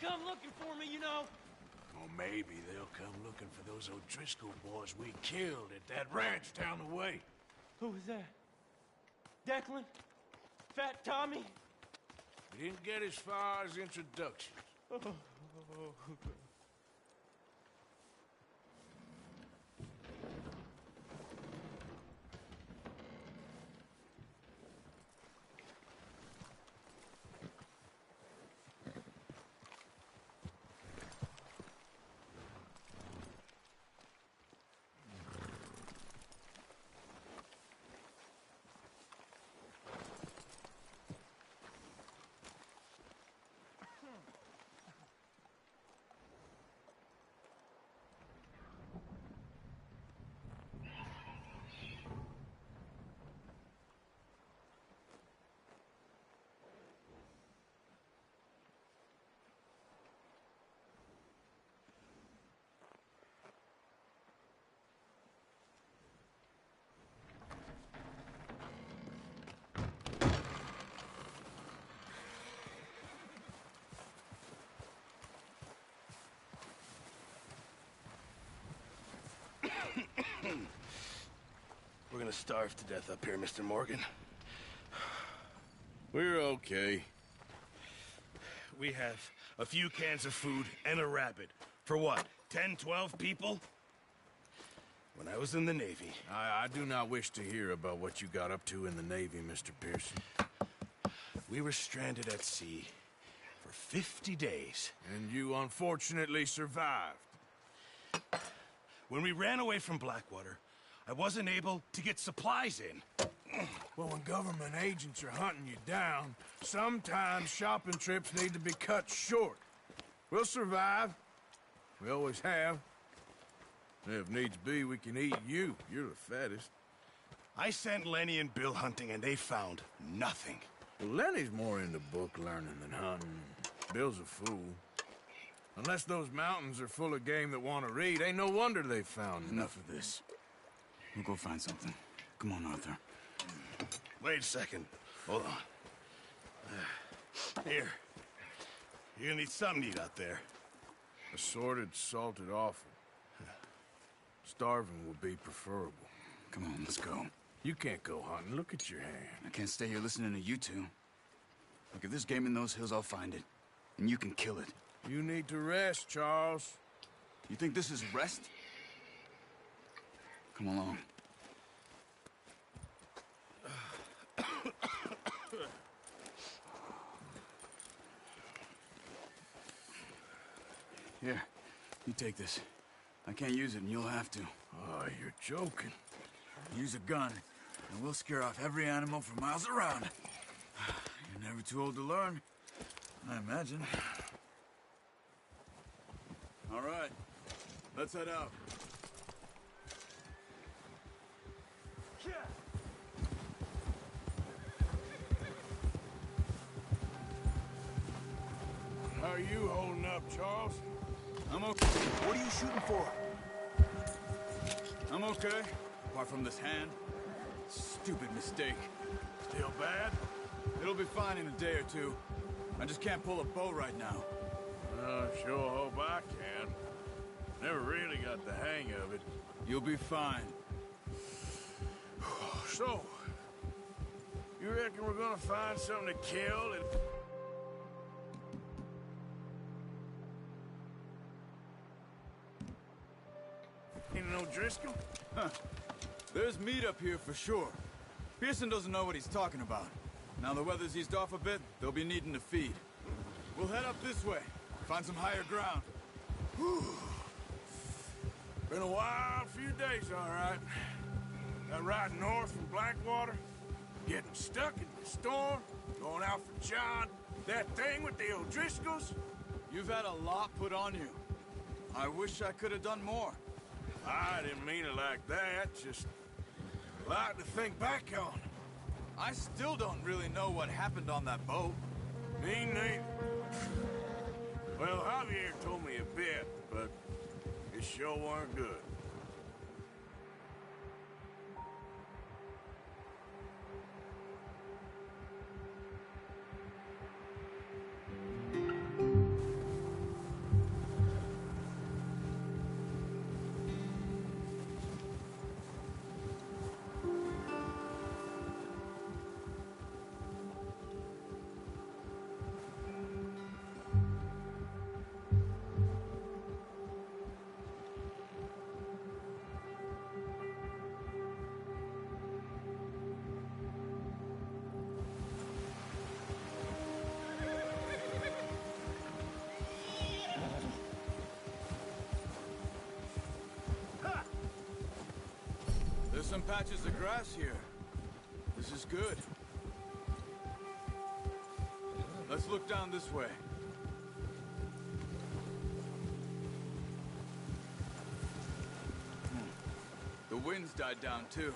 come looking for me, you know. Or maybe they'll come looking for those O'Driscoll boys we killed at that ranch down the way. Who was that? Declan? Fat Tommy? We didn't get as far as introductions. We're gonna starve to death up here, Mr. Morgan. We're okay. We have a few cans of food and a rabbit. For what, 10, 12 people? When I was in the Navy... I do not wish to hear about what you got up to in the Navy, Mr. Pearson. We were stranded at sea for 50 days. And you unfortunately survived. When we ran away from Blackwater, I wasn't able to get supplies in. Well, when government agents are hunting you down, sometimes shopping trips need to be cut short. We'll survive. We always have. If needs be, we can eat you. You're the fattest. I sent Lenny and Bill hunting, and they found nothing. Well, Lenny's more into book learning than hunting. Bill's a fool. Unless those mountains are full of game that want to read, ain't no wonder they found Enough of this. We'll go find something. Come on, Arthur. Wait a second. Hold on. Here. You're gonna need something to eat out there. Assorted, salted offal. Starving will be preferable. Come on, let's go. You can't go hunting. Look at your hand. I can't stay here listening to you two. Look, if there's game in those hills, I'll find it. And you can kill it. You need to rest, Charles. You think this is rest? Come along. Here, you take this. I can't use it, and you'll have to. Oh, you're joking. Use a gun, and we'll scare off every animal for miles around. You're never too old to learn, I imagine. All right, let's head out. How are you holding up, Charles? I'm okay. What are you shooting for? I'm okay, apart from this hand. Stupid mistake. Still bad? It'll be fine in a day or two. I just can't pull a bow right now. Sure hope I can. Never really got the hang of it. You'll be fine. So, you reckon we're gonna find something to kill and... No Driscoll? Huh. There's meat up here for sure. Pearson doesn't know what he's talking about. Now the weather's eased off a bit, they'll be needing to feed. We'll head up this way, find some higher ground. Whew. Been a wild few days, all right. That ride north from Blackwater, getting stuck in the storm, going out for John, that thing with the O'Driscolls. You've had a lot put on you. I wish I could have done more. I didn't mean it like that, just a lot to think back on. I still don't really know what happened on that boat. Me neither. Well, Javier told me a bit, but it sure weren't good. some patches of grass here. This is good. Let's look down this way. The wind's died down too.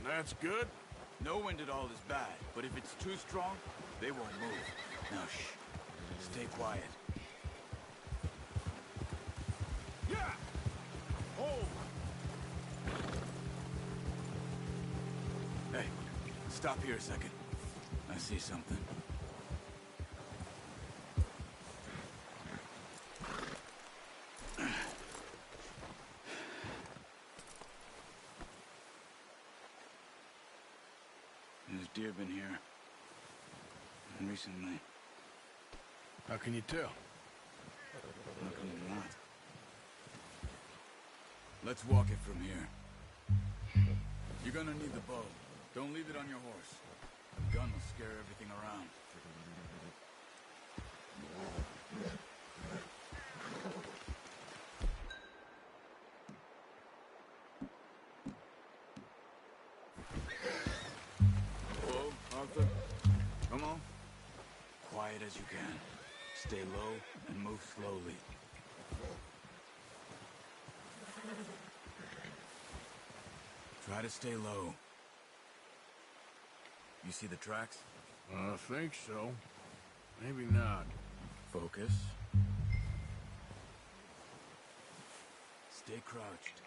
That's good. No wind at all is bad, but if it's too strong, they won't move. Now shh. Stay quiet. Yeah! Hold! Hey, stop here a second. I see something. There's deer been here. And recently. How can you tell? How can you not? Let's walk it from here. You're gonna need the bow. Don't leave it on your horse. A gun will scare everything around. Whoa, Arthur. Come on. Quiet as you can. Stay low and move slowly. Try to stay low. You see the tracks? I think so. Maybe not. Focus. Stay crouched.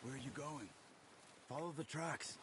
Where are you going? Follow the tracks.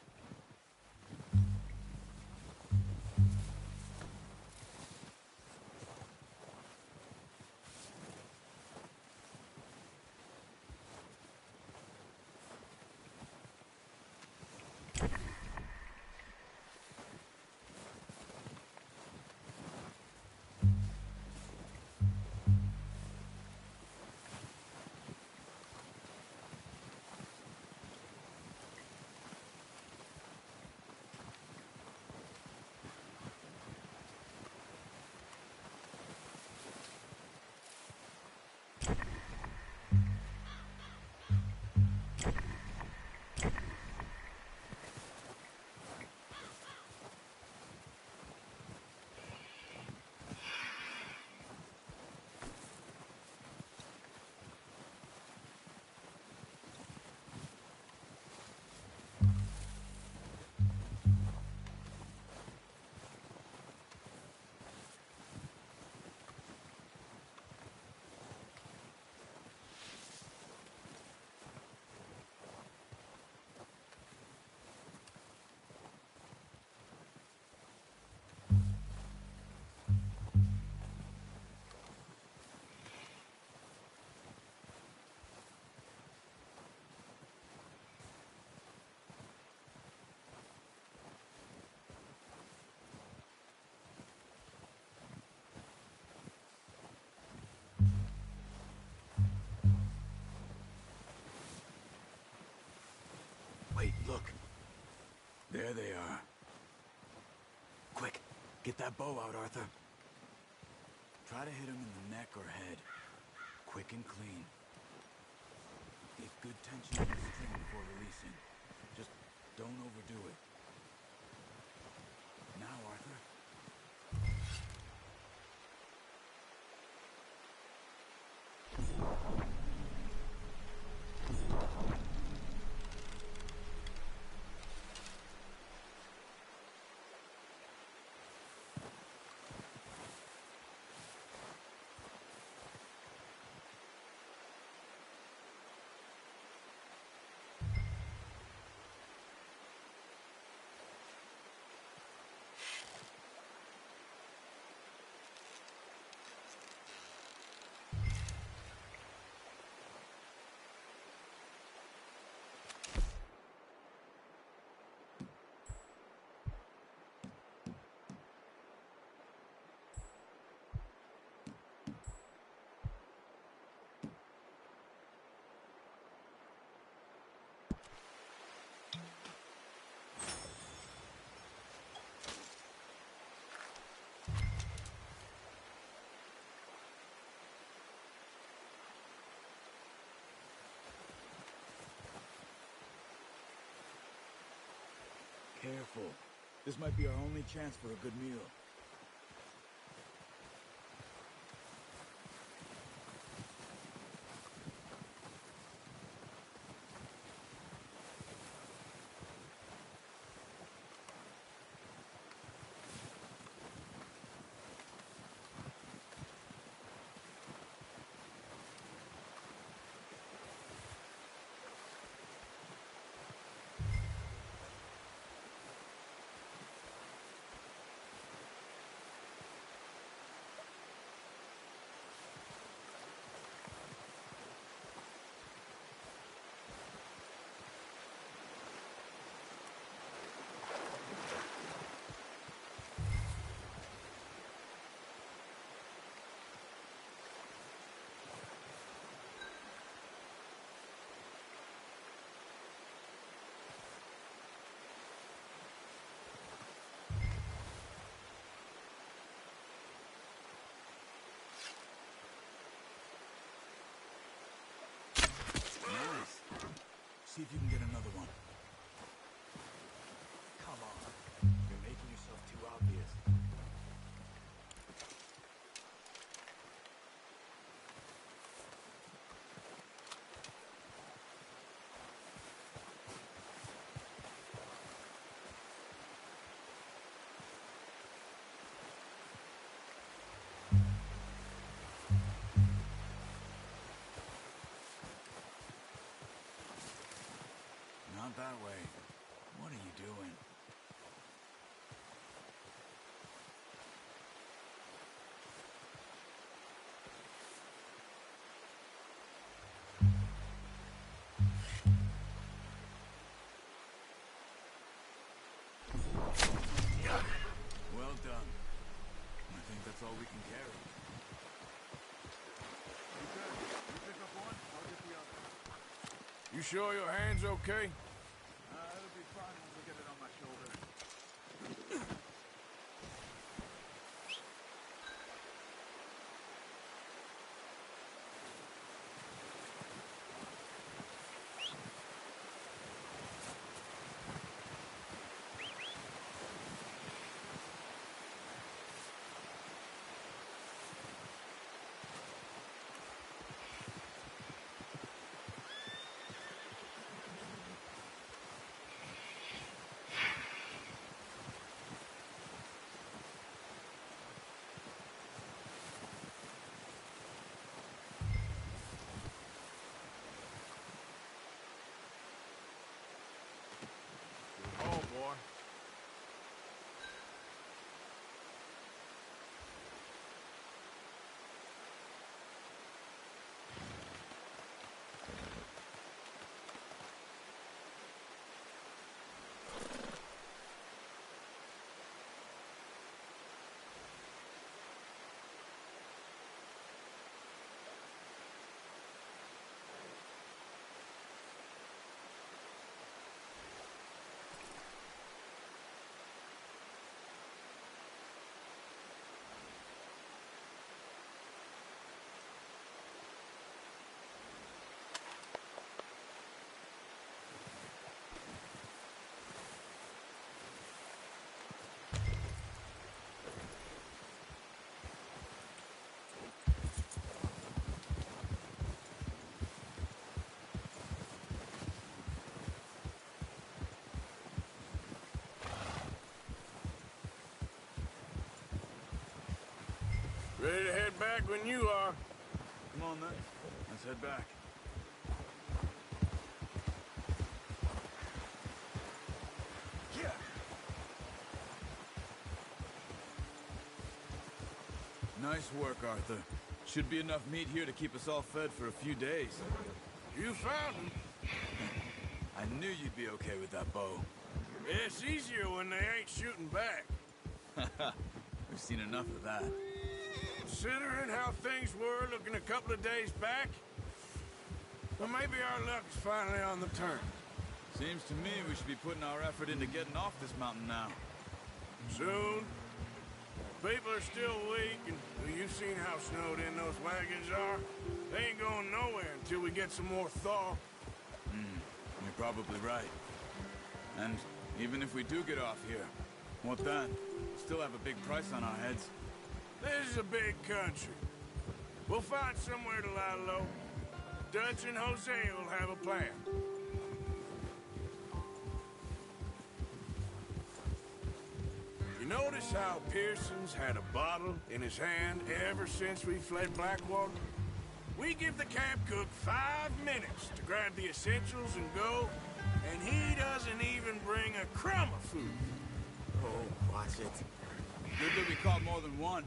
Look. There they are. Quick, get that bow out, Arthur. Try to hit him in the neck or head. Quick and clean. Get good tension on the string before releasing. Just don't overdo it. Now, Arthur. Careful. This might be our only chance for a good meal. See if you can get another one. Come on. You're making yourself too obvious. Not that way. What are you doing? Well done. I think that's all we can carry. You good? You pick up one, I'll get the other. You sure your hand's okay? It'll be fine once I get it on my shoulder. back when you are. Come on, then. Let's head back. Yeah. Nice work, Arthur. Should be enough meat here to keep us all fed for a few days. You found him. I knew you'd be okay with that bow. It's easier when they ain't shooting back. We've seen enough of that. Considering how things were looking a couple of days back, well, maybe our luck is finally on the turn. Seems to me we should be putting our effort into getting off this mountain now. Soon. People are still weak, and well, you've seen how snowed in those wagons are. They ain't going nowhere until we get some more thaw. You're probably right. And even if we do get off here, what then? Still have a big price on our heads. This is a big country. We'll find somewhere to lie low. Dutch and Jose will have a plan. You notice how Pearson's had a bottle in his hand ever since we fled Blackwater? We give the camp cook 5 minutes to grab the essentials and go, and he doesn't even bring a crumb of food. Oh, watch it. Good that we caught more than one.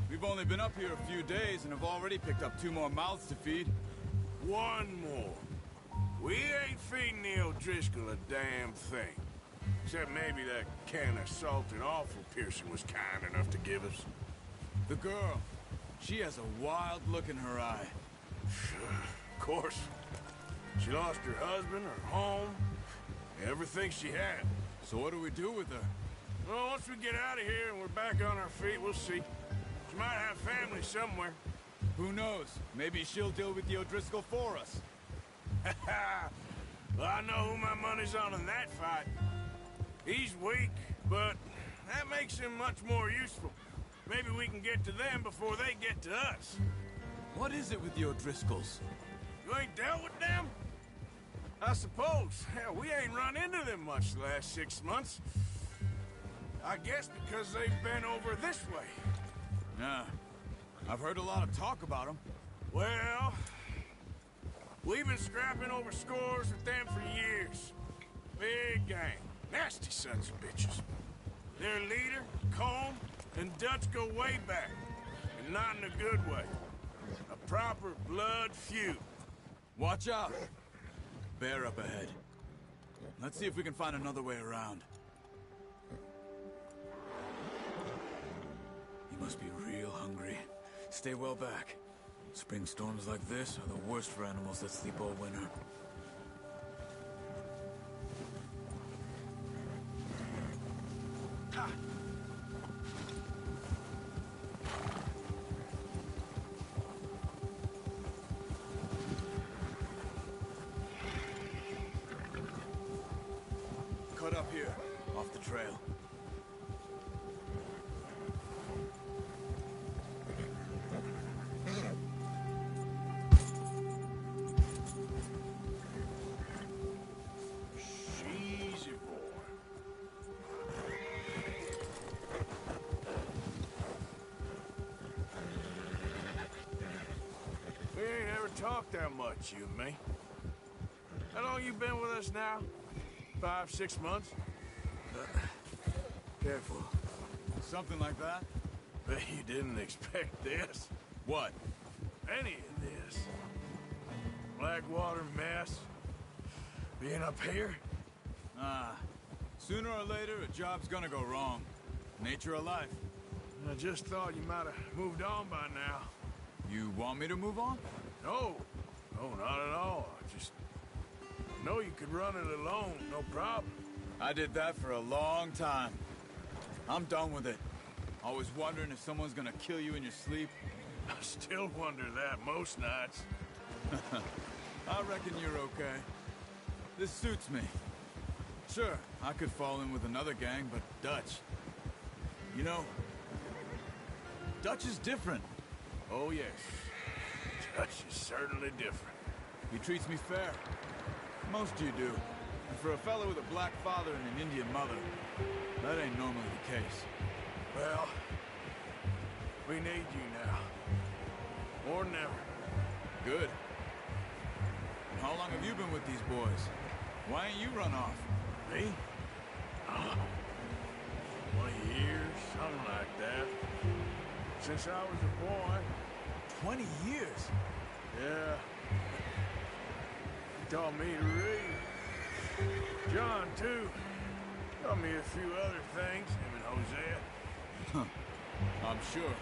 We've only been up here a few days and have already picked up 2 more mouths to feed. 1 more. We ain't feeding the O'Driscoll a damn thing. Except maybe that can of salt and offal Pearson was kind enough to give us. The girl. She has a wild look in her eye. Of course. She lost her husband, her home, everything she had. So what do we do with her? Well, once we get out of here and we're back on our feet, we'll see. She might have family somewhere. Who knows? Maybe she'll deal with the O'Driscoll for us. Well, I know who my money's on in that fight. He's weak, but that makes him much more useful. Maybe we can get to them before they get to us. What is it with the O'Driscolls? You ain't dealt with them? I suppose. Hell, we ain't run into them much the last 6 months. I guess because they've been over this way. Yeah. I've heard a lot of talk about them. Well, we've been scrapping over scores with them for years. Big gang. Nasty sons of bitches. Their leader, Combe, and Dutch go way back. And not in a good way. A proper blood feud. Watch out. Bear up ahead. Let's see if we can find another way around. He must be real hungry. Stay well back. Spring storms like this are the worst for animals that sleep all winter. Ha! Cut up here, off the trail. Easy, boy. We ain't ever talked that much, you and me. How long you been with us now? 5, 6 months? Careful. Something like that? Bet you didn't expect this. What? Any of this. Blackwater mess. Being up here? Sooner or later, a job's gonna go wrong. Nature of life. I just thought you might have moved on by now. You want me to move on? No. No, not at all. I just know you could run it alone, no problem. I did that for a long time. I'm done with it. Always wondering if someone's gonna kill you in your sleep. I still wonder that most nights. I reckon you're okay. This suits me. Sure, I could fall in with another gang, but Dutch... You know, Dutch is different. Oh, yes. Dutch is certainly different. He treats me fair. Most you do. And for a fellow with a black father and an Indian mother, that ain't normally the case. Well, we need you now. than ever. Good. And how long have you been with these boys? Why ain't you run off? Me? 20 years, something like that. Since I was a boy. 20 years? Yeah. He taught me to read. John, too. Taught me a few other things, him and Hosea. I'm sure.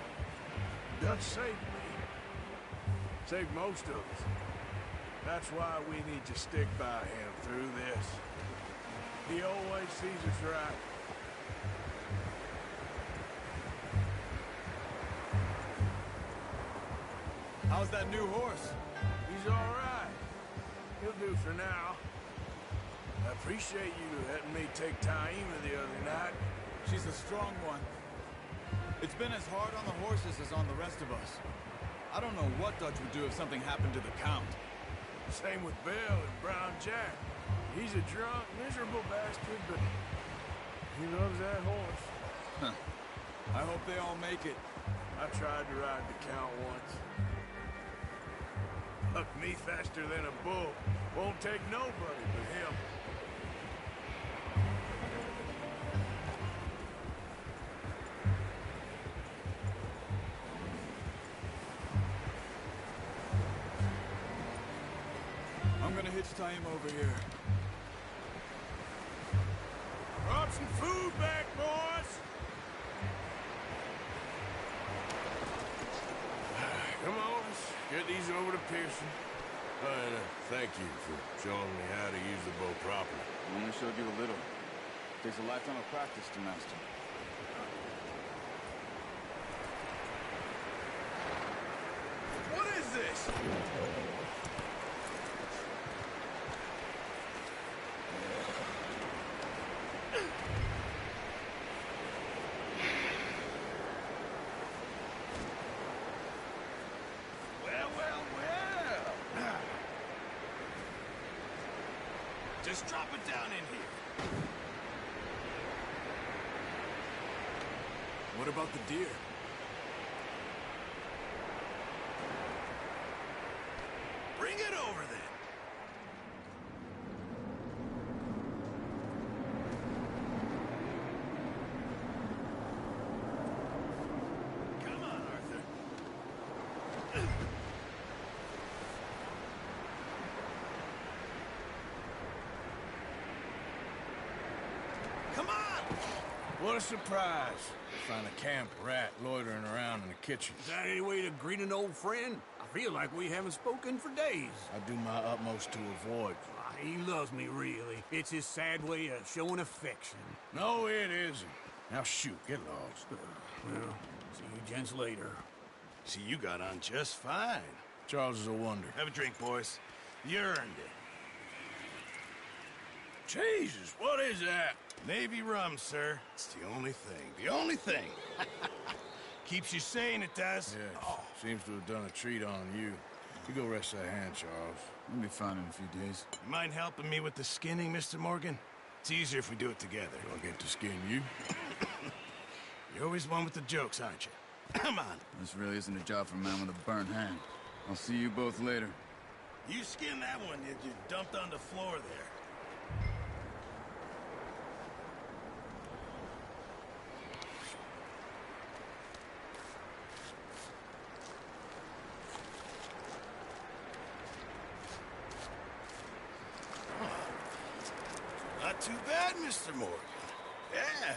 Dutch saved me. Saved most of us. That's why we need to stick by him through this. He always sees us right. How's that new horse? He's all right. He'll do for now. I appreciate you letting me take Taima the other night. She's a strong one. It's been as hard on the horses as on the rest of us. I don't know what Dutch would do if something happened to the Count. Same with Bill and Brown Jack. He's a drunk, miserable bastard, but he loves that horse. I hope they all make it. I tried to ride the Count once. Bucked me faster than a bull. Won't take nobody but him. I'm gonna hitch Taima over here. Brought some food back, boys! Come on, let's get these over to Pearson. And thank you for showing me how to use the bow properly. I only showed you a little. Takes a lifetime of practice to master. What is this? Just drop it down in here. What about the deer? Bring it over then. Come on, Arthur. Come on! What a surprise. Find a camp rat loitering around in the kitchen. Is that any way to greet an old friend? I feel like we haven't spoken for days. I do my utmost to avoid. He loves me, really. It's his sad way of showing affection. No, it isn't. Now shoot, get lost. Well, see you gents later. See, you got on just fine. Charles is a wonder. Have a drink, boys. You earned it. Jesus, what is that? Navy rum, sir. It's the only thing. The only thing. Keeps you sane, it does. Yeah, seems to have done a treat on you. You go rest that hand, Charles. We'll be fine in a few days. You mind helping me with the skinning, Mr. Morgan? It's easier if we do it together. Do I get to skin you? You're always one with the jokes, aren't you? Come on. This really isn't a job for a man with a burnt hand. I'll see you both later. You skinned that one that you dumped on the floor there. Not too bad, Mr. Morgan. Yeah.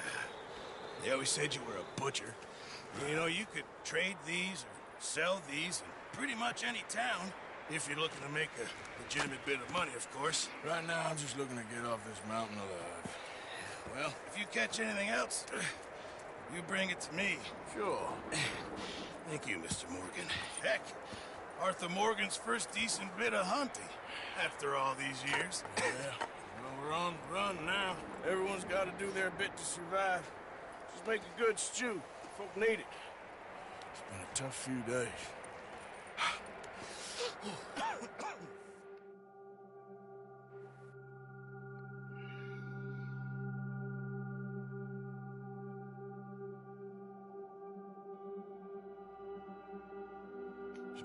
They always said you were a butcher. You know, you could trade these or sell these in pretty much any town, if you're looking to make a legitimate bit of money, of course. Right now, I'm just looking to get off this mountain alive. Well, if you catch anything else, you bring it to me. Sure. Thank you, Mr. Morgan. Heck, Arthur Morgan's first decent bit of hunting after all these years. Yeah. Well, we're on the run now. Everyone's got to do their bit to survive. Just make a good stew. Folk need it. It's been a tough few days.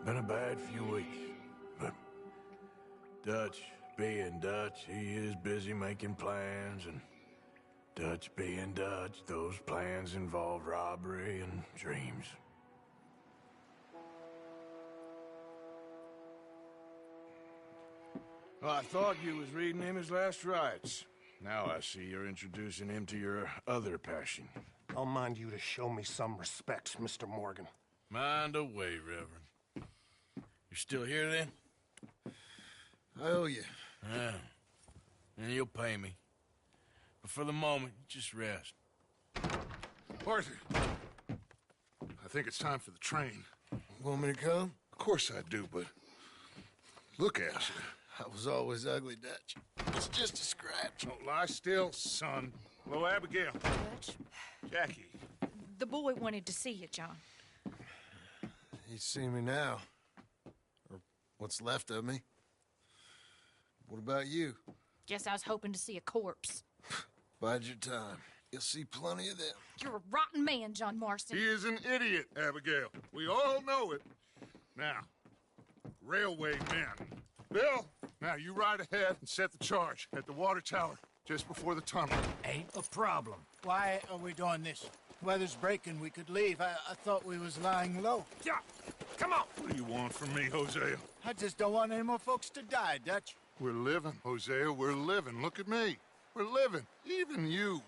been a bad few weeks, but Dutch being Dutch, he is busy making plans, and Dutch being Dutch, those plans involve robbery and dreams. Well, I thought you was reading him his last rites. Now I see you're introducing him to your other passion. I'll mind you to show me some respect, Mr. Morgan. Mind away, Reverend. You still here, then? I owe you. Yeah. And you'll pay me. But for the moment, just rest. Arthur, I think it's time for the train. Want me to come? Of course I do, but look at you. I was always ugly, Dutch. It's just a scratch. Don't lie still, son. Hello, Abigail. Dutch, Jackie. the boy wanted to see you, John. He's seen me now. Or what's left of me. What about you? Guess I was hoping to see a corpse. Bide your time. You'll see plenty of them. You're a rotten man, John Marston. He is an idiot, Abigail. We all know it. Now, railway men. Bill, now you ride ahead and set the charge at the water tower just before the tunnel. Ain't a problem. Why are we doing this? Weather's breaking, we could leave. I thought we was lying low. Yeah, come on. What do you want from me, Hosea? I just don't want any more folks to die, Dutch. We're living, Hosea, we're living. Look at me. We're living, even you.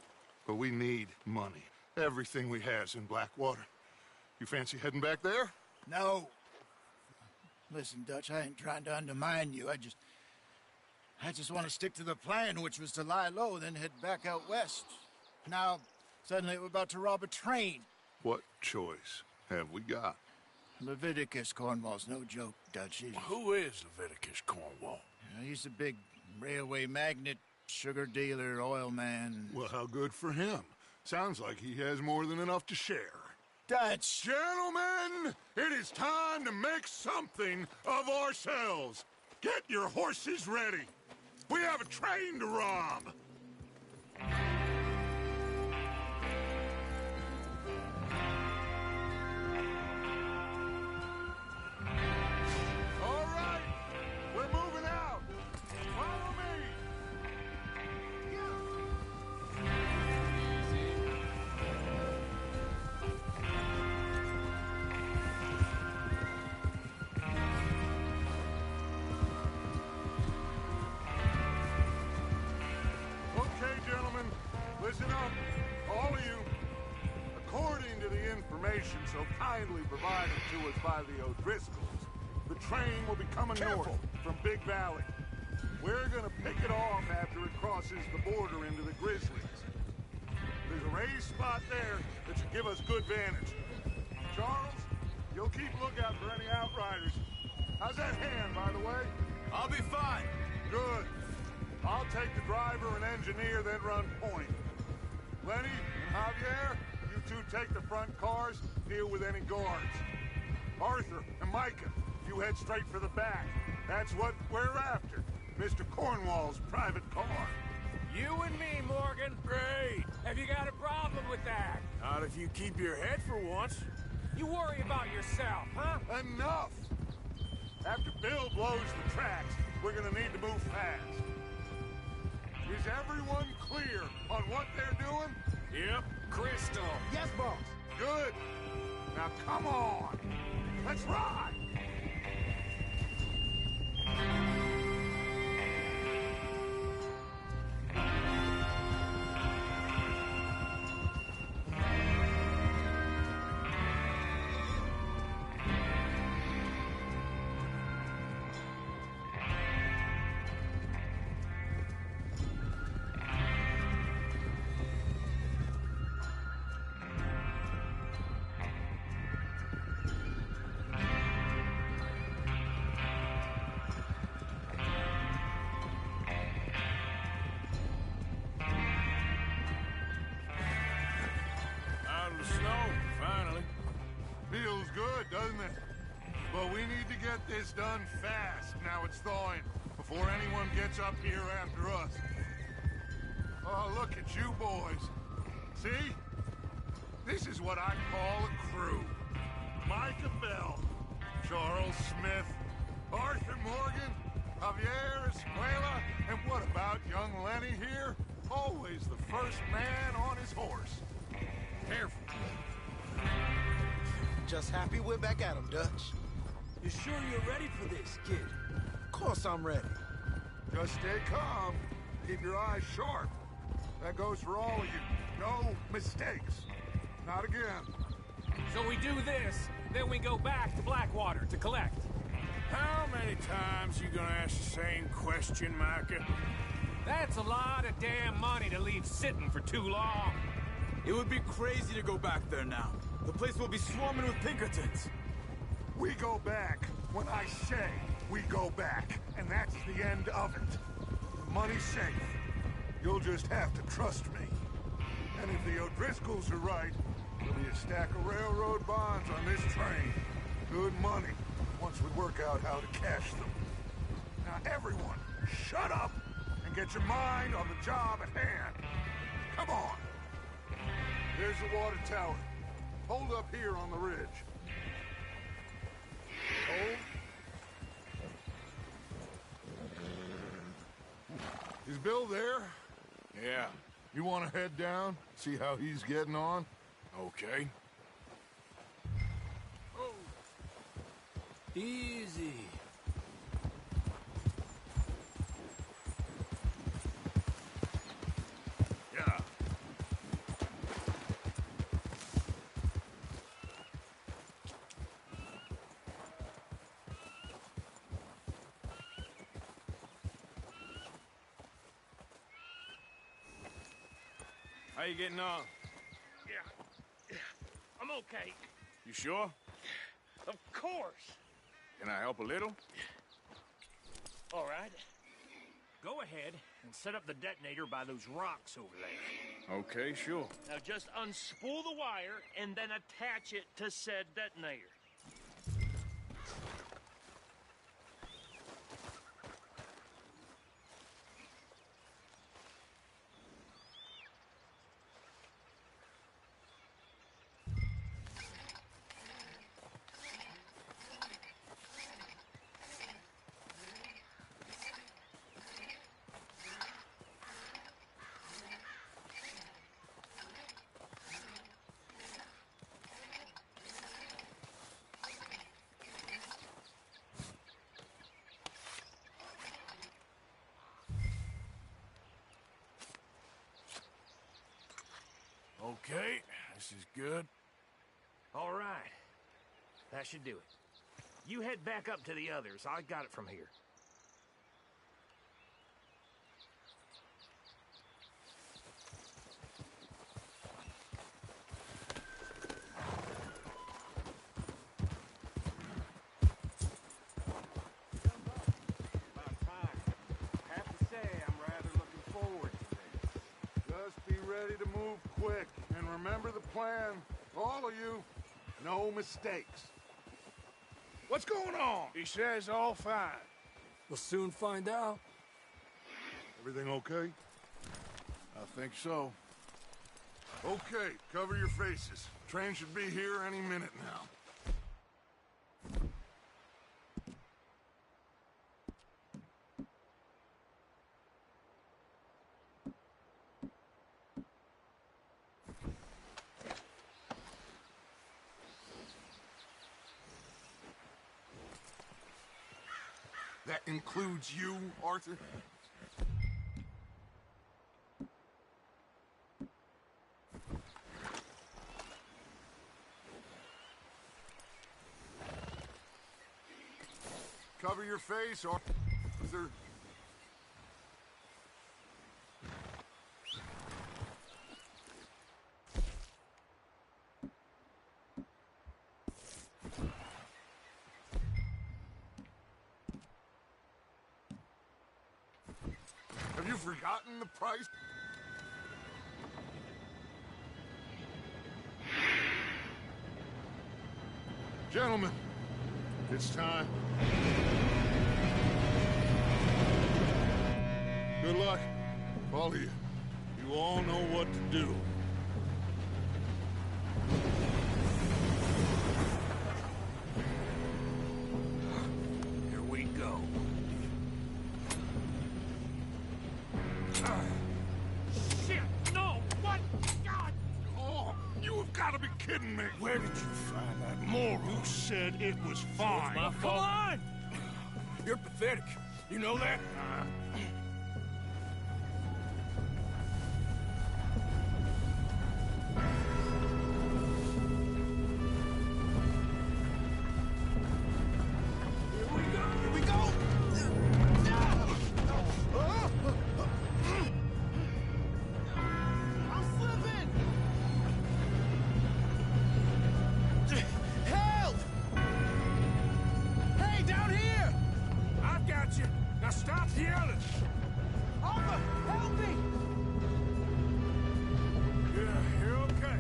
But we need money. Everything we has in Blackwater. You fancy heading back there? No. Listen, Dutch, I ain't trying to undermine you. I just want to stick to the plan, which was to lie low, then head back out west. Now, suddenly we're about to rob a train. What choice have we got? Leviticus Cornwall's no joke, Dutch. Who is Leviticus Cornwall? He's a big railway magnate, sugar dealer, oil man. Well, how good for him. Sounds like he has more than enough to share. Dutch! Gentlemen, it is time to make something of ourselves. Get your horses ready. We have a train to rob. All right, we're moving out. Follow me. Okay, gentlemen, listen up, all of you. According to the information so kindly provided to us by the O'Driscolls, the train will be coming north from Big Valley. We're gonna pick it off after it crosses the border into the Grizzlies. There's a raised spot there that should give us good vantage. Charles, you'll keep lookout for any outriders. How's that hand, by the way? I'll be fine. Good. I'll take the driver and engineer, then run point. Lenny and Javier, you two take the front cars, deal with any guards. Arthur and Micah, you head straight for the back. That's what we're after. Mr. Cornwall's private car. You and me, Morgan. Great. Have you got a problem with that? Not if you keep your head for once. You worry about yourself, huh? Enough! After Bill blows the tracks, we're gonna need to move fast. Is everyone clear on what they're doing? Yep. Crystal. Yes, boss. Good. Now come on. Let's ride. Out of the snow, finally. Feels good, doesn't it? But we need to get this done fast now it's thawing, before anyone gets up here after us. Oh, look at you boys. See? This is what I call a crew. Micah Bell, Charles Smith, Arthur Morgan, Javier Escuela, and what about young Lenny here? Always the first man on his horse. Careful. Just happy we're back at him, Dutch. You sure you're ready for this, kid? Of course I'm ready. Just stay calm. Keep your eyes sharp. That goes for all of you. No mistakes. Not again. So we do this, then we go back to Blackwater to collect. How many times you gonna ask the same question, Micah? That's a lot of damn money to leave sitting for too long. It would be crazy to go back there now. The place will be swarming with Pinkertons. We go back when I say we go back, and that's the end of it. The money's safe. You'll just have to trust me. And if the O'Driscolls are right, there'll be a stack of railroad bonds on this train. Good money, once we work out how to cash them. Now everyone, shut up and get your mind on the job at hand. Come on. There's the water tower. Hold up here on the ridge. Hold. Is Bill there? Yeah. You want to head down, see how he's getting on? Okay. Easy. Yeah. How you getting on? Yeah. I'm okay. You sure? Of course. Can I help a little? All right. Go ahead and set up the detonator by those rocks over there. Okay, sure. Now just unspool the wire and then attach it to said detonator. Okay, this is good. All right. That should do it. You head back up to the others. I got it from here. About time. Have to say, I'm rather looking forward to this. Just be ready to move quick, and remember the plan. All of you, no mistakes. What's going on? He says all fine. We'll soon find out. Everything okay? I think so. Okay, cover your faces. Train should be here any minute now. That includes you, Arthur? Cover your face, Arthur. Have you forgotten the price? Gentlemen, it's time. Good luck, all of you. You all know what to do. kidding me? Where did you find that moron? You said it was fine. My fault. Come on! You're pathetic. You know that? Now stop yelling! Arthur, help me! Yeah, you're okay.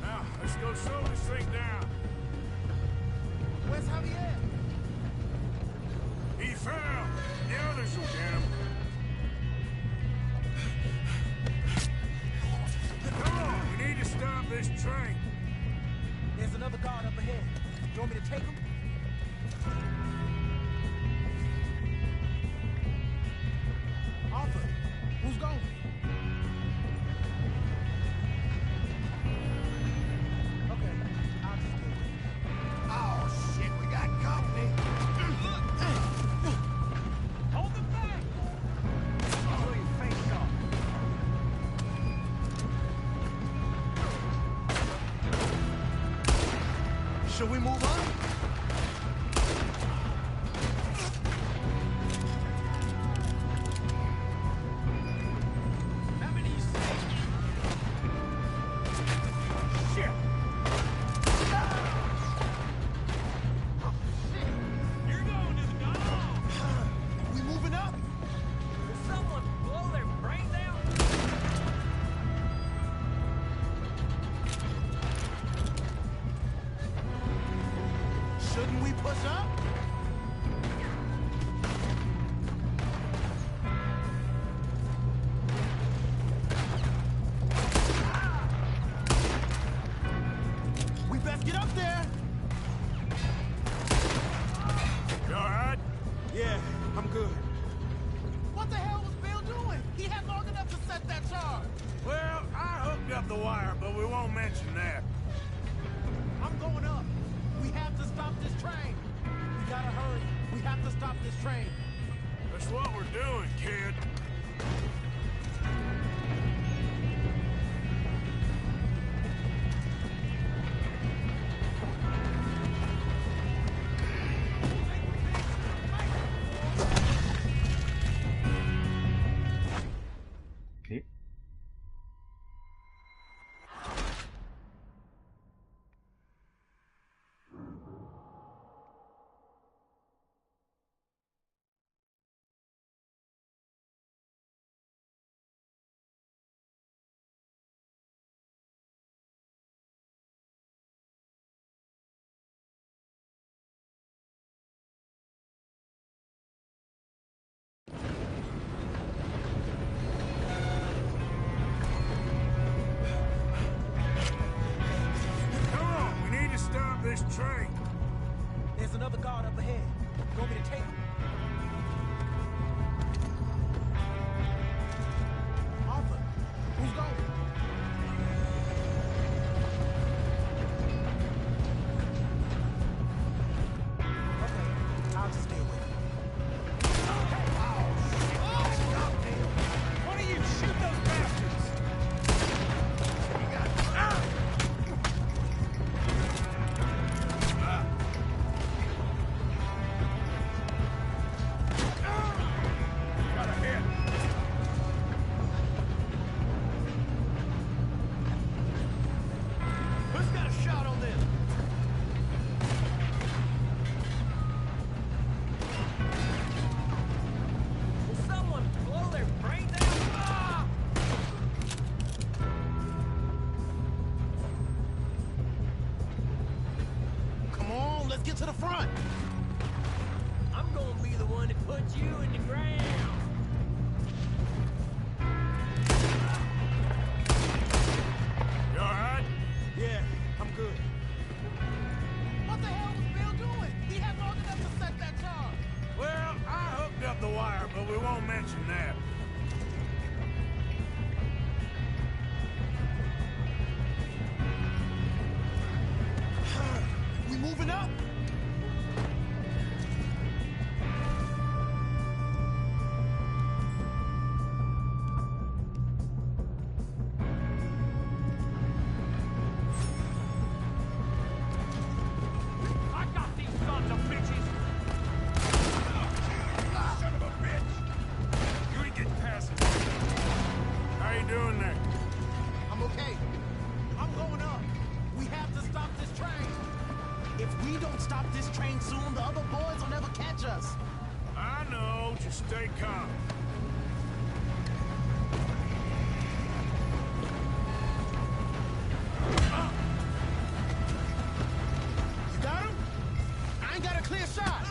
Now, let's go slow this thing down. Where's Javier? He fell. The others will get him. Come on, we need to stop this train. There's another guard up ahead. You want me to take him? Arthur, who's going? Okay, I'll just get it. Oh, shit, we got company. Hold them back! Blow your face off. Should we move on? Shouldn't we push up? We best get up there. You all right? Yeah, I'm good. What the hell was Bill doing? He had long enough to set that charge. Well, I hooked up the wire, but we won't mention that. I'm going up. We have to stop this train. We gotta hurry. We have to stop this train. That's what we're doing, kid. Okay. Come on, we need to stop this train. There's another guard up ahead. You want me to take him? Arthur, who's going? Okay, I'll just stay with you. One of you shoot those bastards! Got a hit. Who's got a shot on this? Will someone blow their brains out? Ah! Come on, let's get to the front. I'm gonna be the one to put you in the ground. You all right? Yeah, I'm good. What the hell was Bill doing? He had long enough to set that charge. Well, I hooked up the wire, but we won't mention that. Stay calm. You got him? I ain't got a clear shot.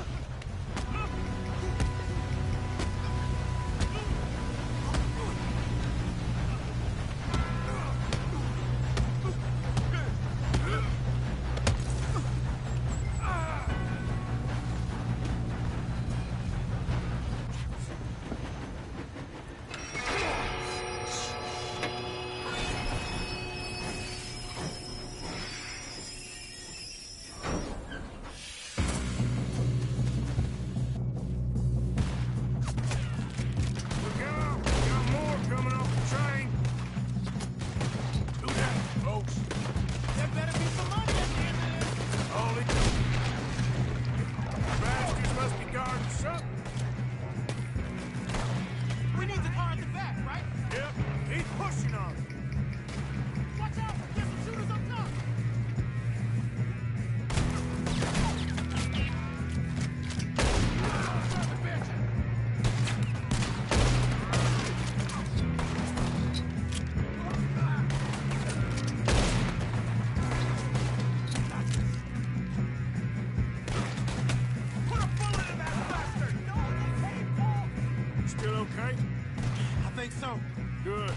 Good.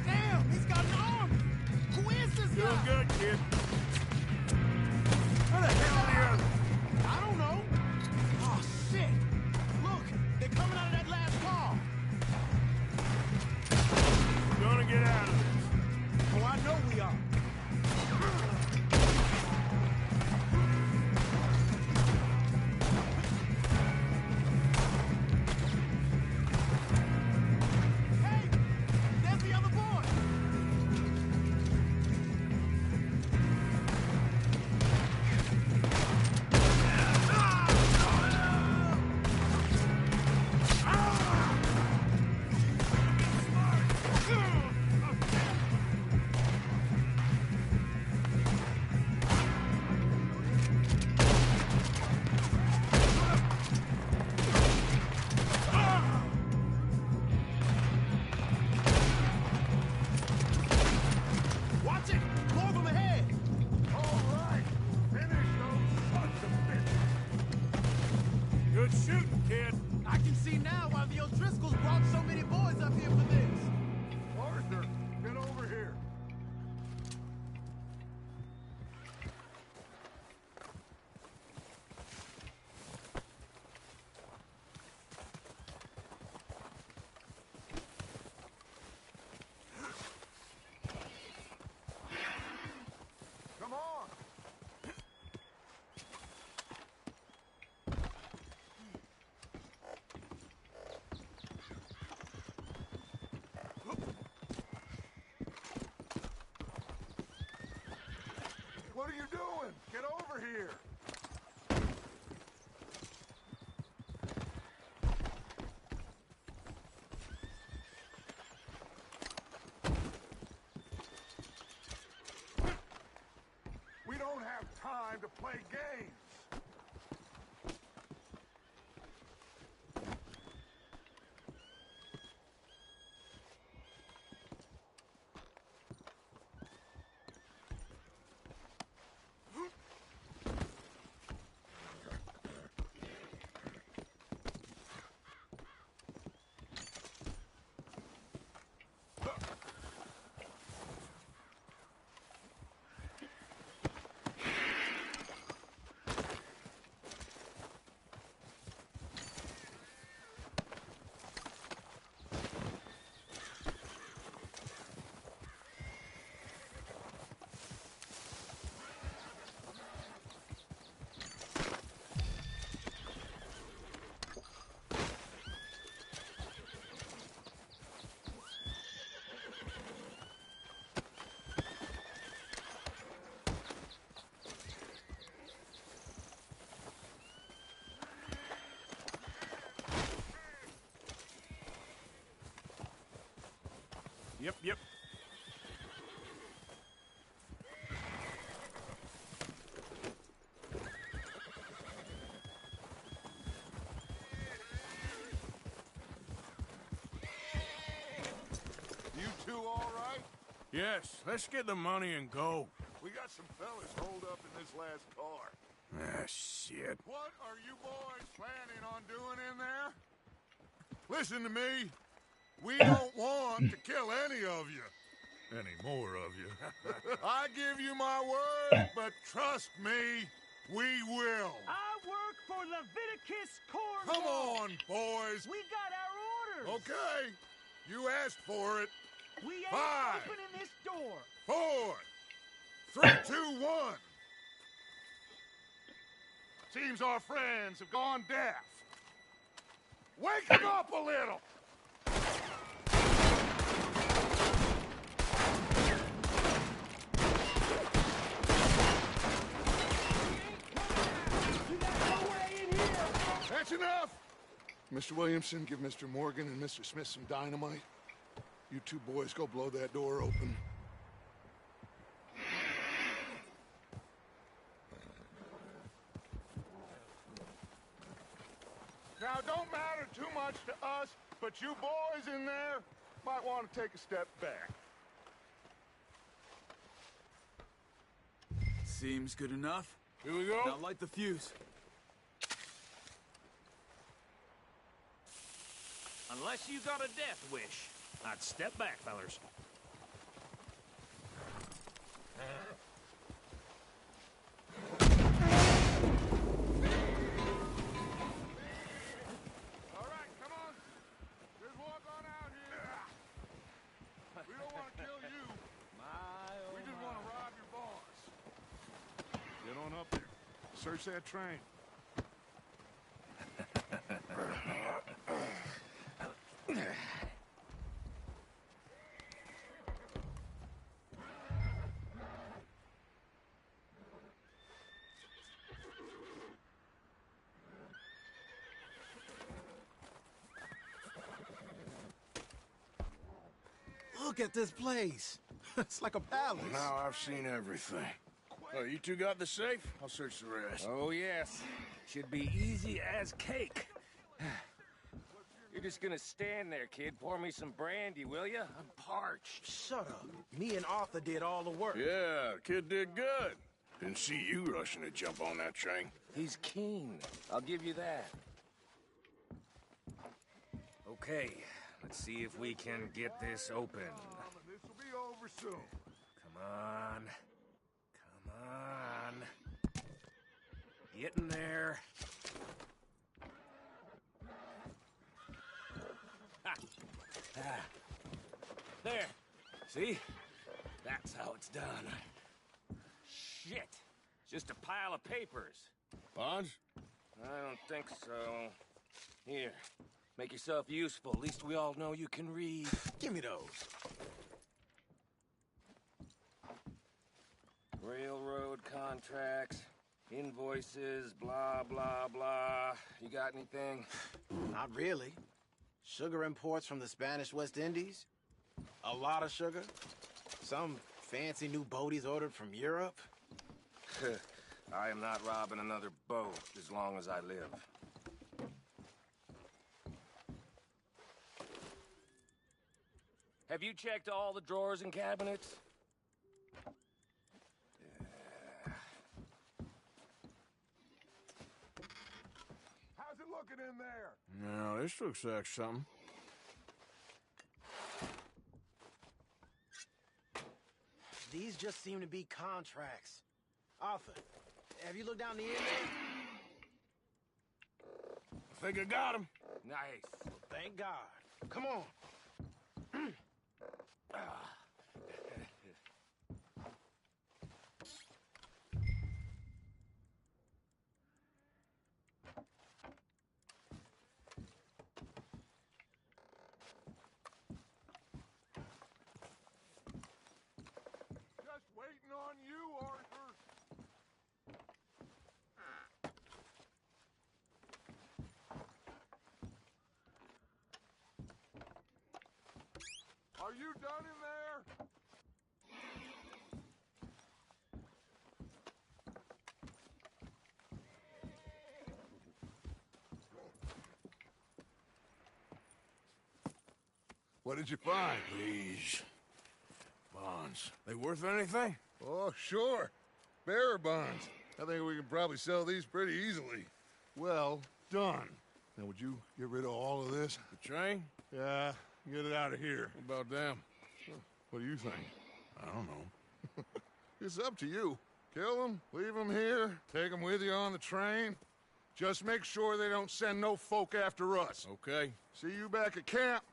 Damn, he's got an arm! Who is this guy? Doing good, kid. Where the hell are the others? I don't know. Oh, shit! Look, they're coming out of that last car. We're gonna get out of this. Oh, I know we are. Good shooting, kid. I can see now why the O'Driscolls brought so many boys up here for this. Arthur, get over here. Come on. What are you doing? Get over here! We don't have time to play games! Yep. Yes, let's get the money and go. We got some fellas holed up in this last car. Ah, shit. What are you boys planning on doing in there? Listen to me. We don't want to kill any of you. Any more of you. I give you my word, but trust me, we will. I work for Leviticus Corps. Come on, boys. We got our orders. Okay. You asked for it. We ain't 5, opening this door. 4, 3, 2, 1. Seems our friends have gone deaf. Wake them up a little. That's enough! Mr. Williamson, give Mr. Morgan and Mr. Smith some dynamite. You two boys go blow that door open. Now, don't matter too much to us, but you boys in there might want to take a step back. Seems good enough. Here we go. Now light the fuse. Unless you got a death wish, I'd step back, fellers. All right, come on. Just walk on out here. We don't want to kill you. We just want to rob your boss. Get on up there. Search that train. Look at this place. It's like a palace. Now I've seen everything. Oh, you two got the safe? I'll search the rest. Oh, yes. Should be easy as cake. You're just gonna stand there, kid. Pour me some brandy, will ya? I'm parched. Shut up. Me and Arthur did all the work. Yeah, kid did good. Didn't see you rushing to jump on that train. He's keen. I'll give you that. Okay, let's see if we can get this open. This will be over soon. Come on. Come on. Get in there. Ha. Ah. There. See? That's how it's done. Shit. Just a pile of papers. Bonds? I don't think so. Here. Make yourself useful. At least we all know you can read. Give me those. Railroad contracts, invoices, blah, blah, blah. You got anything? Not really. Sugar imports from the Spanish West Indies. A lot of sugar. Some fancy new boat he's ordered from Europe. I am not robbing another boat as long as I live. Have you checked all the drawers and cabinets? How's it looking in there? No, this looks like something. These just seem to be contracts. Arthur, have you looked down the end there? I think I got him. Nice. Thank God. Come on. Just waiting on you, Arthur. Are you done in there? What did you find? Please. bonds. They worth anything? Oh, sure. Bearer bonds. I think we can probably sell these pretty easily. Well done. Now, would you get rid of all of this? The train? Yeah, get it out of here. What about them? What do you think? I don't know. It's up to you. Kill them, leave them here, take them with you on the train. Just make sure they don't send no folk after us. Okay. See you back at camp.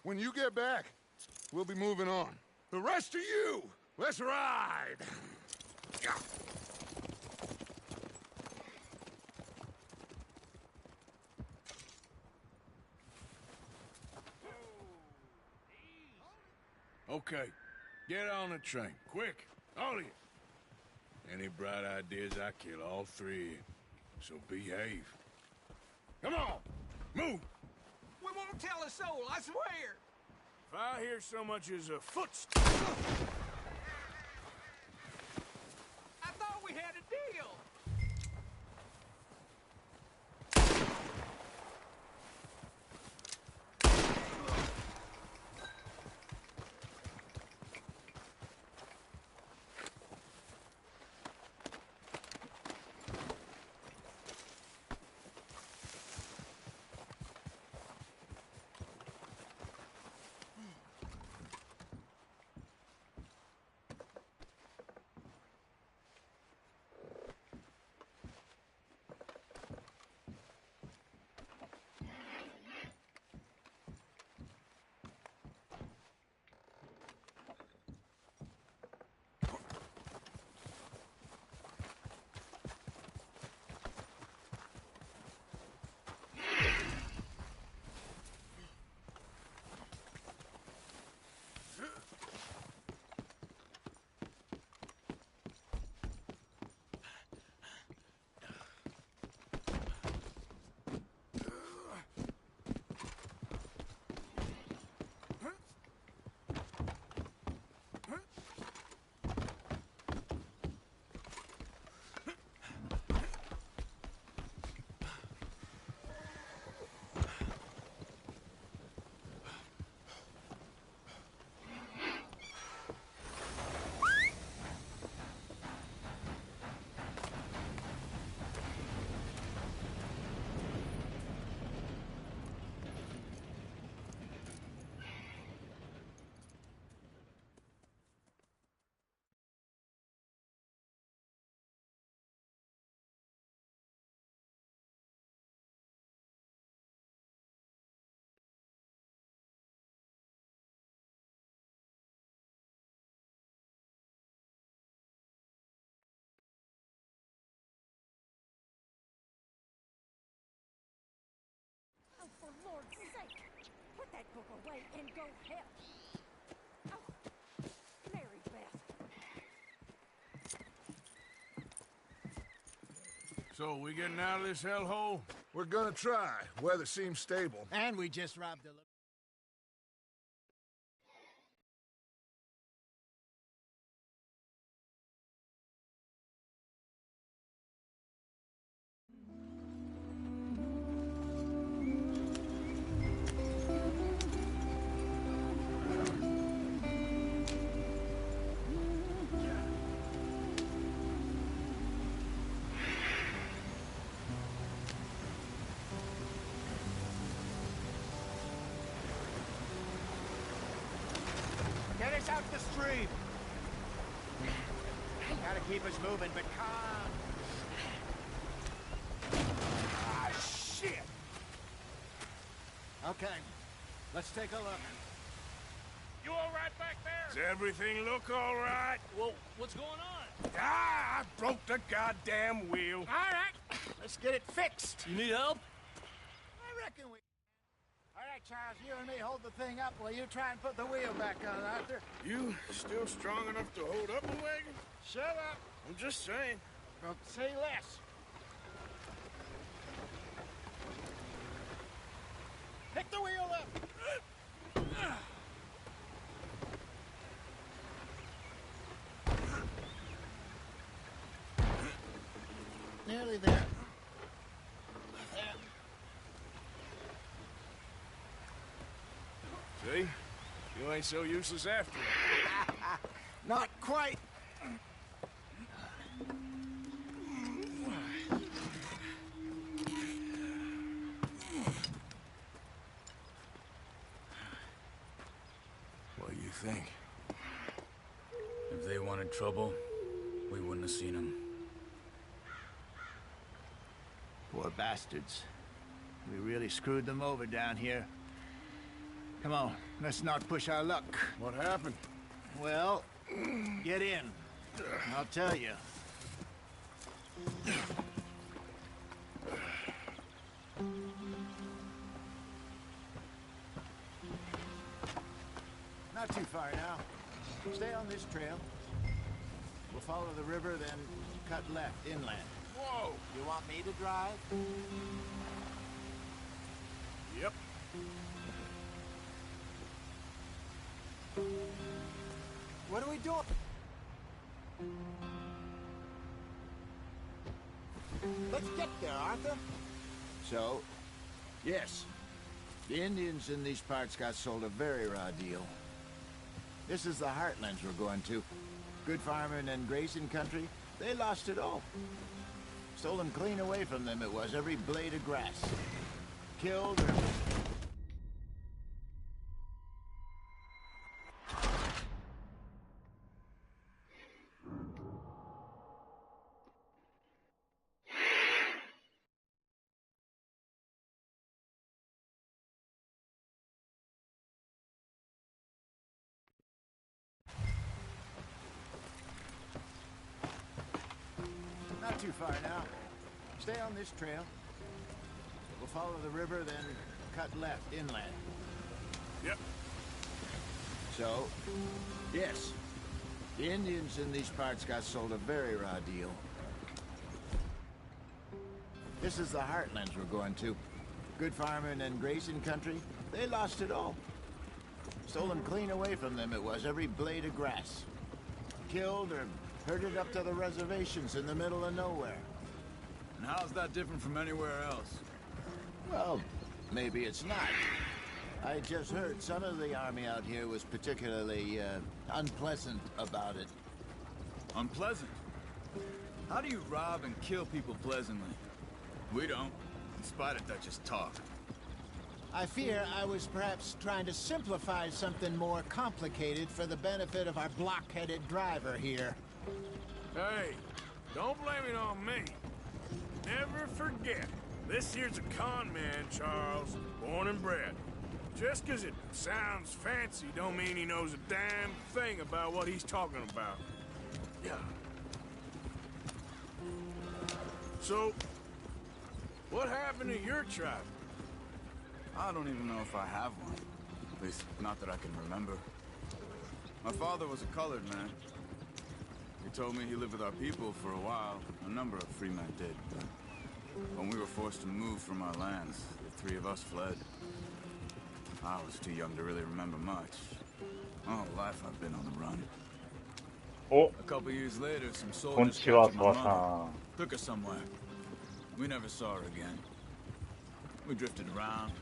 When you get back, we'll be moving on. The rest of you, let's ride! Okay. Get on the train. Quick. All of you. Any bright ideas, I kill all three of you. So behave. Come on! Move! We won't tell a soul, I swear! If I hear so much as a footstep... I thought we had a deal! Oh, for Lord's sake! Put that book away and go help! Oh, Mary Beth. So, we getting out of this hellhole? We're gonna try. Weather seems stable. And we just robbed a... Get us out the stream! Gotta keep us moving, but calm. Ah, shit! Okay, let's take a look. You all right back there? Does everything look all right? Well, what's going on? Ah, I broke the goddamn wheel. All right, let's get it fixed. You need help? I reckon we... All right, Charles, you and me hold the thing up while you try and put the wheel back on, Arthur. You still strong enough to hold up a wagon? Shut up. I'm just saying. Don't say less. Pick the wheel up. Nearly there. See? You ain't so useless after all. Not quite. What do you think? If they wanted trouble, we wouldn't have seen them. Poor bastards. We really screwed them over down here. Come on, let's not push our luck. What happened? Well, get in. I'll tell you. Not too far now. Stay on this trail. We'll follow the river, then cut left inland. Whoa! You want me to drive? Yep. What are we doing? Let's get there, Arthur. So, yes, the Indians in these parts got sold a very raw deal. This is the heartlands we're going to. Good farming and grazing country, they lost it all. Stolen clean away from them it was, every blade of grass. Killed or... Not too far now. Stay on this trail. We'll follow the river, then cut left inland. Yep. So, yes, the Indians in these parts got sold a very raw deal. This is the heartlands we're going to. Good farming and grazing country, they lost it all. Stolen clean away from them it was, every blade of grass. Killed or herded up to the reservations in the middle of nowhere. And how's that different from anywhere else? Well, maybe it's not. I just heard some of the army out here was particularly, unpleasant about it. Unpleasant? How do you rob and kill people pleasantly? We don't, in spite of Dutch's talk. I fear I was perhaps trying to simplify something more complicated for the benefit of our block-headed driver here. Hey, don't blame it on me. Never forget, this here's a con man, Charles, born and bred. Just 'cause it sounds fancy don't mean he knows a damn thing about what he's talking about. Yeah. So, what happened to your tribe? I don't even know if I have one. At least, not that I can remember. My father was a colored man. He told me he lived with our people for a while. A number of free men did. But when we were forced to move from our lands, the three of us fled. I was too young to really remember much. My whole life I've been on the run. A couple years later, some soldiers captured my mother, took her somewhere. We never saw her again. We drifted around.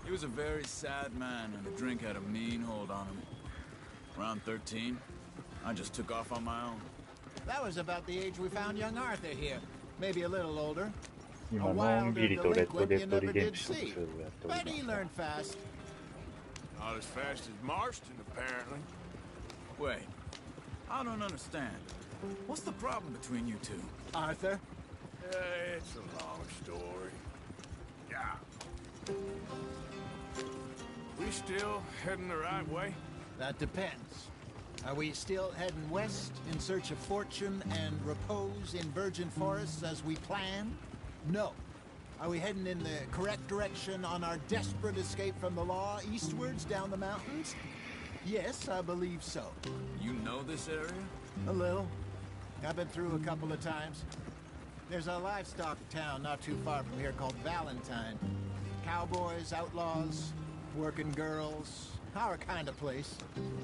He was a very sad man, and the drink had a mean hold on him. Around 13, I just took off on my own. That was about the age we found young Arthur here. Maybe a little older. A 今のん wilder びりとレッド delinquent デ you ッド never リデン did プション see. 2をやってお But り he ます learned fast. Not as fast as Marston, apparently. Wait, I don't understand. What's the problem between you two? Arthur? It's a long story. Yeah. We still heading the right way? That depends. Are we still heading west in search of fortune and repose in virgin forests as we planned? No. Are we heading in the correct direction on our desperate escape from the law eastwards down the mountains? Yes, I believe so. You know this area? A little. I've been through a couple of times. There's a livestock town not too far from here called Valentine. Cowboys, outlaws, working girls, our kind of place.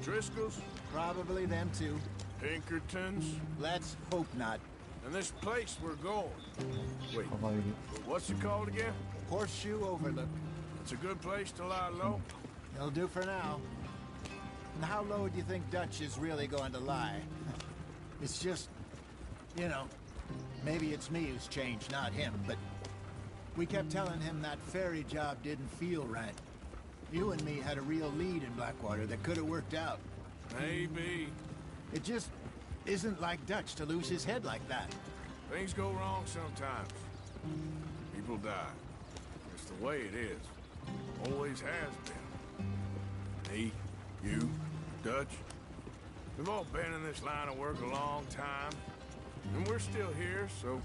Driscoll's? Probably them too. Pinkertons? Let's hope not. And this place we're going. Wait, what's it called again? Horseshoe Overlook. It's a good place to lie low. It'll do for now. And how low do you think Dutch is really going to lie? It's just, you know, maybe it's me who's changed, not him, but we kept telling him that ferry job didn't feel right. You and me had a real lead in Blackwater that could have worked out. Maybe. It just isn't like Dutch to lose his head like that. Things go wrong sometimes. People die. It's the way it is. Always has been. Me, you, Dutch. We've all been in this line of work a long time. And we're still here, so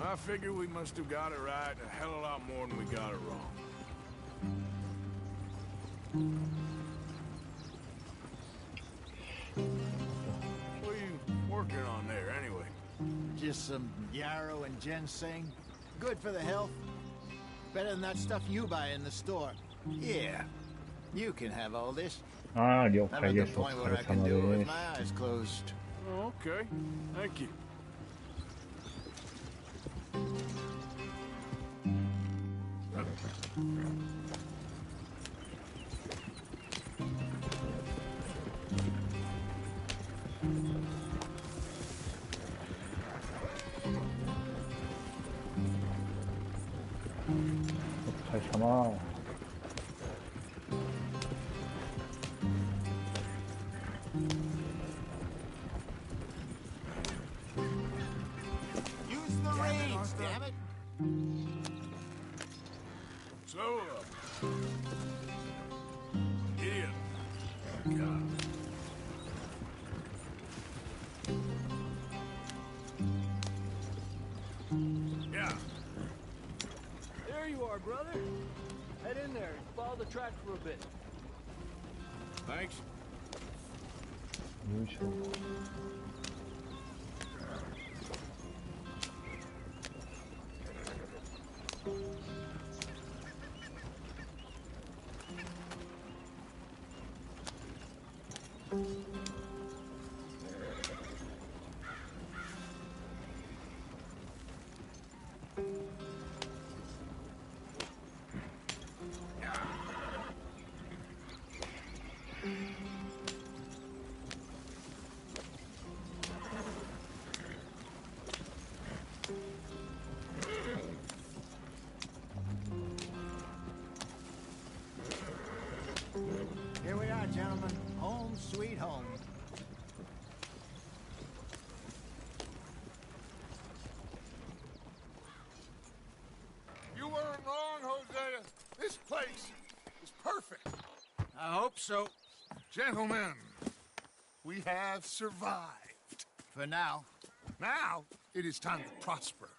I figure we must have got it right a hell of a lot more than we got it wrong. What are you working on there, anyway? Just some yarrow and ginseng. Good for the health. Better than that stuff you buy in the store. Yeah, you can have all this. 아, I'm at the 알겠어. point where I can do it with my eyes closed. Oh, okay. Thank you. 잘 참아. Use the reins, damn it! Slow up. Idiot. God. Yeah. There you are, brother. Head in there and follow the tracks for a bit. Thanks. Here we are, gentlemen. Home sweet home. You weren't wrong, Hosea. This place is perfect. I hope so. Gentlemen, we have survived. For now. Now, it is time to prosper.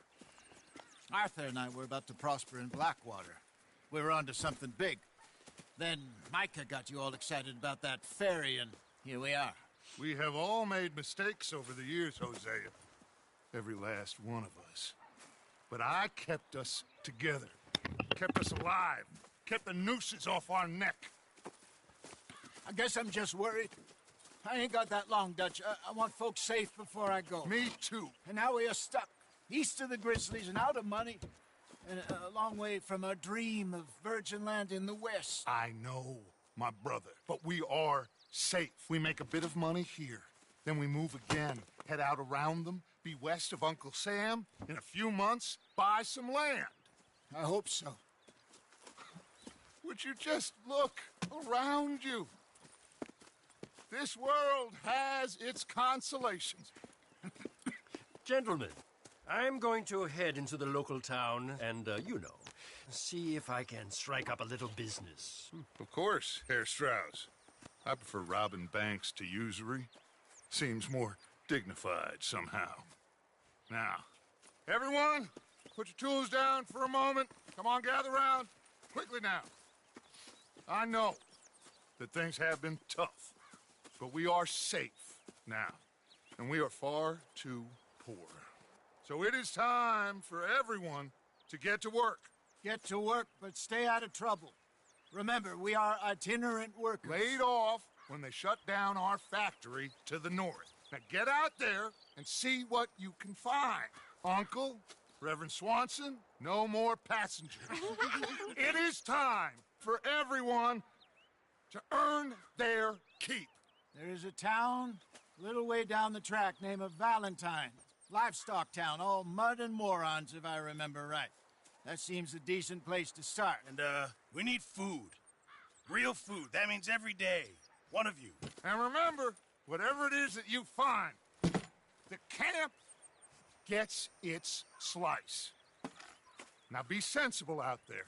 Arthur and I were about to prosper in Blackwater. We were onto something big. Then Micah got you all excited about that ferry, and here we are. We have all made mistakes over the years, Hosea. Every last one of us. But I kept us together. Kept us alive. Kept the nooses off our neck. I guess I'm just worried. I ain't got that long, Dutch. I want folks safe before I go. Me too. And now we are stuck. East of the Grizzlies and out of money. And a long way from our dream of virgin land in the west. I know, my brother. But we are safe. We make a bit of money here. Then we move again. Head out around them. Be west of Uncle Sam. In a few months, buy some land. I hope so. Would you just look around you? This world has its consolations. Gentlemen, I'm going to head into the local town and, see if I can strike up a little business. Of course, Herr Strauss. I prefer robbing banks to usury. Seems more dignified somehow. Now, everyone, put your tools down for a moment. Come on, gather round. Quickly now. I know that things have been tough, but we are safe now, and we are far too poor. So it is time for everyone to get to work. Get to work, but stay out of trouble. Remember, we are itinerant workers. Laid off when they shut down our factory to the north. Now get out there and see what you can find. Uncle, Reverend Swanson, no more passengers. It is time for everyone to earn their keep? There is a town a little way down the track named Valentine. Livestock town, all mud and morons, if I remember right. That seems a decent place to start. And, we need food. Real food. That means every day. One of you. And remember, whatever it is that you find, the camp gets its slice. Now be sensible out there.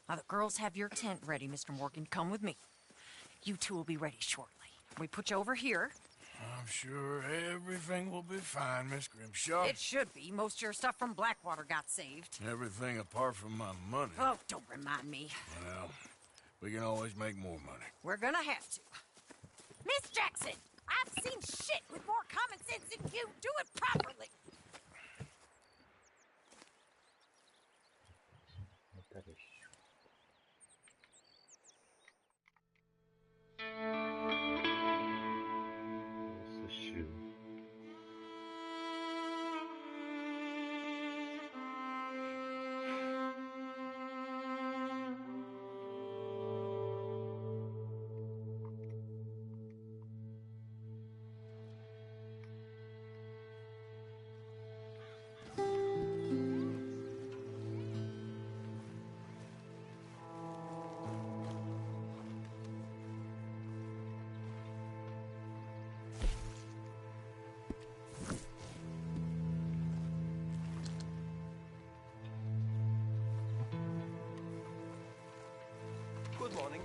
Now, the girls have your tent ready, Mr. Morgan. Come with me. You two will be ready shortly. We put you over here. I'm sure everything will be fine, Miss Grimshaw. It should be. Most of your stuff from Blackwater got saved. Everything apart from my money. Oh, don't remind me. Well, we can always make more money. We're gonna have to. Miss Jackson, I've seen shit with more common sense than you. Do it properly. Good morning.